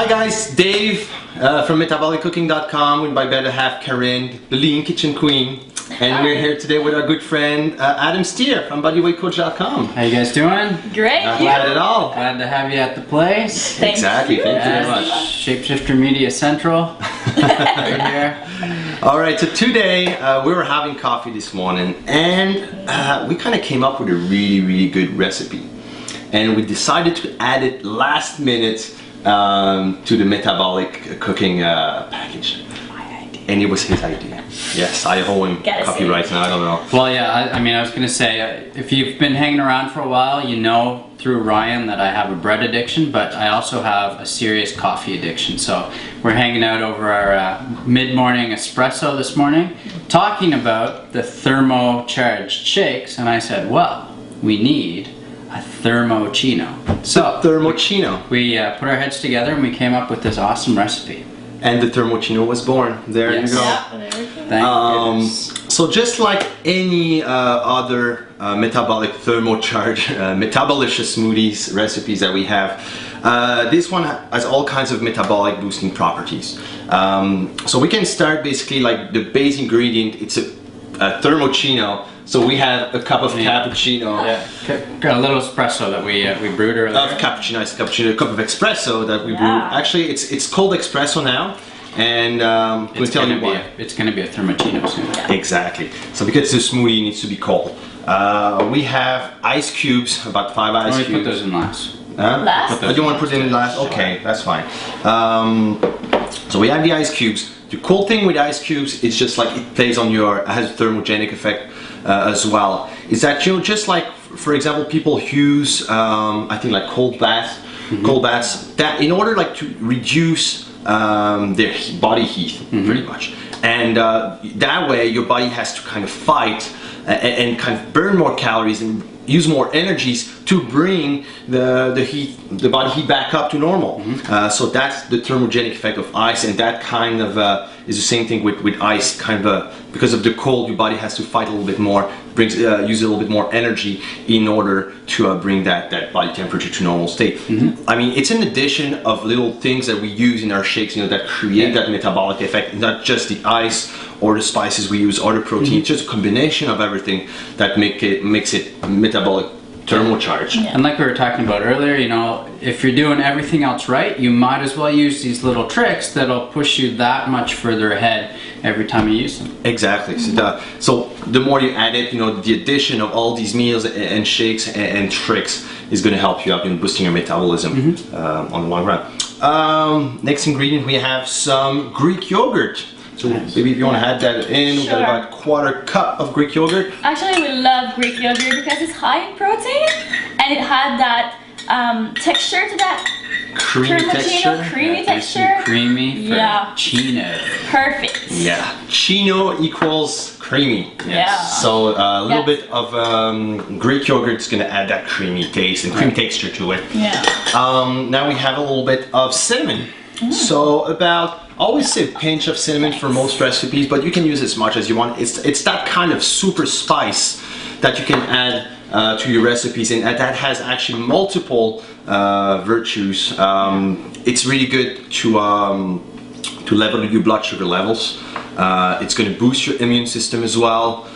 Hi guys, Dave from MetabolicCooking.com with my better half Karen, the lean kitchen queen. And we're here today with our good friend Adam Steer from BodyWeightCoach.com. How you guys doing? Great. Not bad at all. Glad to have you at the place. Exactly, thank you very much. Shapeshifter Media Central. Right here. Alright, so today we were having coffee this morning and we kind of came up with a really good recipe. And we decided to add it last minute to the metabolic cooking package. And it was his idea. Yes, I owe him copyright now, I don't know. Well, yeah, I mean, I was going to say, if you've been hanging around for a while, you know through Ryan that I have a bread addiction, but I also have a serious coffee addiction. So we're hanging out over our mid-morning espresso this morning, talking about the thermo-charged shakes, and I said, well, we need a thermochino. So Thermochino. we put our heads together and we came up with this awesome recipe. And the Thermochino was born. There Yes. you go. Yeah, Thank goodness. So just like any other metabolic thermocharge, metabolicious smoothies recipes that we have, this one has all kinds of metabolic boosting properties. So we can start basically like the base ingredient. It's a thermochino. So we have a cup of cappuccino. Yeah, got a little espresso that we brewed earlier. Of cappuccino, it's cappuccino, a cup of espresso that we brewed. Actually, it's called espresso now, and we'll tell you why. It's going to be a thermochino soon. Yeah. Exactly. So because the smoothie needs to be cold, we have ice cubes, about 5 ice We cubes. put those in last. Last? Oh, do you want to put them in last? Okay, that's fine. So we have the ice cubes. The cool thing with ice cubes is just like it plays on it has a thermogenic effect as well. Is that, you know, just like, for example, people use, I think like cold baths, that in order like to reduce their body heat, pretty much. And that way your body has to kind of fight and kind of burn more calories and use more energies to bring the body heat back up to normal. So that's the thermogenic effect of ice, and that kind of is the same thing with ice. Kind of because of the cold, your body has to fight a little bit more, use a little bit more energy in order to bring that body temperature to normal state. I mean, it's an addition of little things that we use in our shakes, you know, that create that metabolic effect. Not just the ice or the spices we use or the protein. It's just a combination of everything that makes it metabolic thermocharge. Yeah. And like we were talking about earlier, you know, if you're doing everything else right, you might as well use these little tricks that'll push you that much further ahead every time you use them. Exactly. So the more you add it, you know, the addition of all these meals and shakes and tricks is going to help you out in boosting your metabolism on the long run. Next ingredient, we have some Greek yogurt. So maybe if you want to add that in, we've got about a quarter cup of Greek yogurt. Actually, we love Greek yogurt because it's high in protein and it had that texture to that Creamy texture. creamy Nice and texture. creamy for chino. Perfect. Yeah, chino equals creamy. Yeah. So a little bit of Greek yogurt is going to add that creamy taste and creamy texture to it. Yeah. Now we have a little bit of cinnamon. So about, I always say a pinch of cinnamon for most recipes, but you can use as much as you want. It's that kind of super spice that you can add to your recipes, and that has actually multiple virtues. It's really good to level your blood sugar levels. It's going to boost your immune system as well.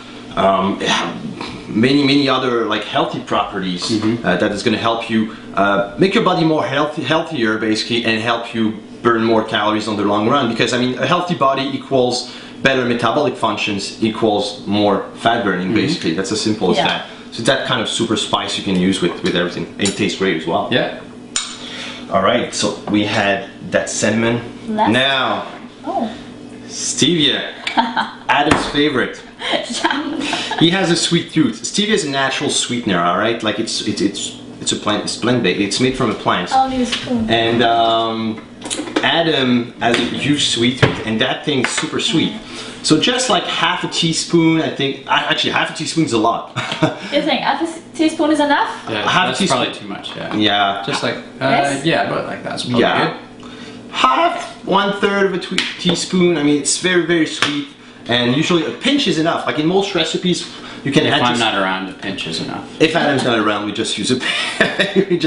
Many other like healthy properties that is going to help you make your body more healthier basically, and help you burn more calories on the long run. Because I mean, a healthy body equals better metabolic functions equals more fat burning basically. That's as simple as that. So that kind of super spice you can use with everything, and it tastes great as well. Yeah. All right, so we had that cinnamon. Now, stevia, Adam's favorite. He has a sweet tooth. Stevia is a natural sweetener, all right? Like it's a plant. It's plant-based. It's made from a plant. I'll need a spoon. And Adam has a huge sweet tooth, and that thing's super sweet. So just like half a teaspoon, I think. Actually, half a teaspoon is a lot. You think half a teaspoon is enough? Yeah, Half that's teaspoon. probably too much. Yeah. Yeah. Just like Yes? yeah, about like that's probably good. Half, 1/3 of a teaspoon. I mean, it's very sweet, and usually a pinch is enough. Like in most recipes, You can If add I'm just, not around, a pinch is enough. if Adam's not around, we just use a pinch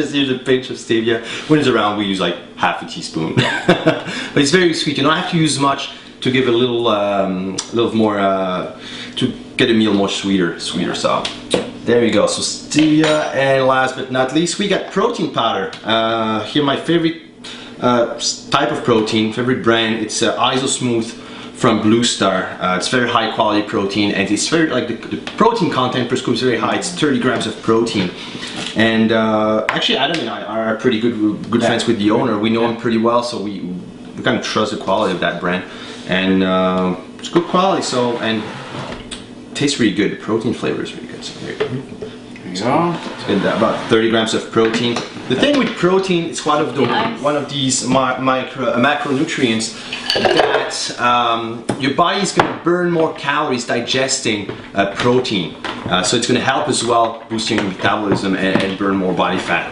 of stevia. When he's around, we use like half a teaspoon. But it's very sweet. You don't have to use much to give a little more to get a meal more sweeter. So there you go. So stevia, and last but not least, we got protein powder. Here, my favorite type of protein, favorite brand. It's Iso Smooth from Blue Star. It's very high quality protein, and it's very like the protein content per scoop is very high. It's 30 grams of protein. And actually, Adam and I are pretty good friends with the owner. We know him pretty well, so we kind of trust the quality of that brand. And it's good quality, so, and tastes really good. The protein flavor is really good. So there you go. There you go. It's good, about 30 grams of protein. The thing with protein, it's one of these macronutrients that your body is going to burn more calories digesting protein. So it's going to help as well boosting your metabolism and burn more body fat.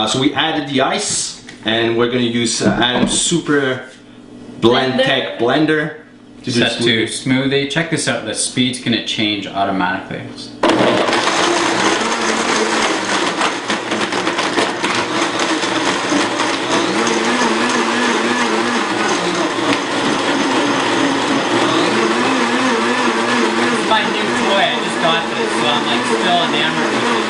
So we added the ice, and we're going to use Adam's Super Blend Tech blender to do Set to smoothie. Check this out. The speed's going to change automatically. My new toy, I just got this, so I'm like still enamored with it.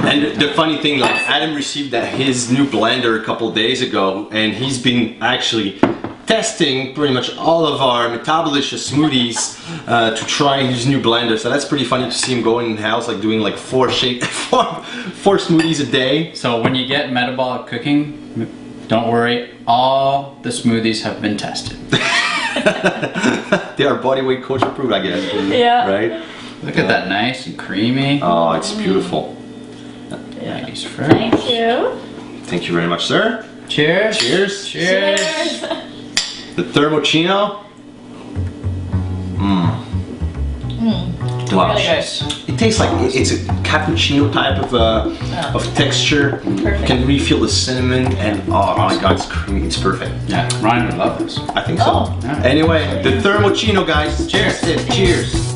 And the funny thing, like Adam received his new blender a couple days ago, and he's been actually testing pretty much all of our Metabolicious smoothies to try his new blender. So that's pretty funny to see him going in the house, like doing like four smoothies a day. So when you get metabolic cooking, don't worry, all the smoothies have been tested. They are body weight coach approved, I guess. Yeah. Right? Look at that, nice and creamy. Oh, it's beautiful. Nice fruit. Thank you. Thank you very much, sir. Cheers. Cheers. Cheers. The Thermochino. Delicious. It tastes like it's a cappuccino type of texture. Perfect. You can really feel the cinnamon, and oh my god, it's creamy. It's perfect. Yeah, Ryan would love this. I think so. Oh. Yeah. Anyway, the Thermochino, guys. Cheers. Cheers.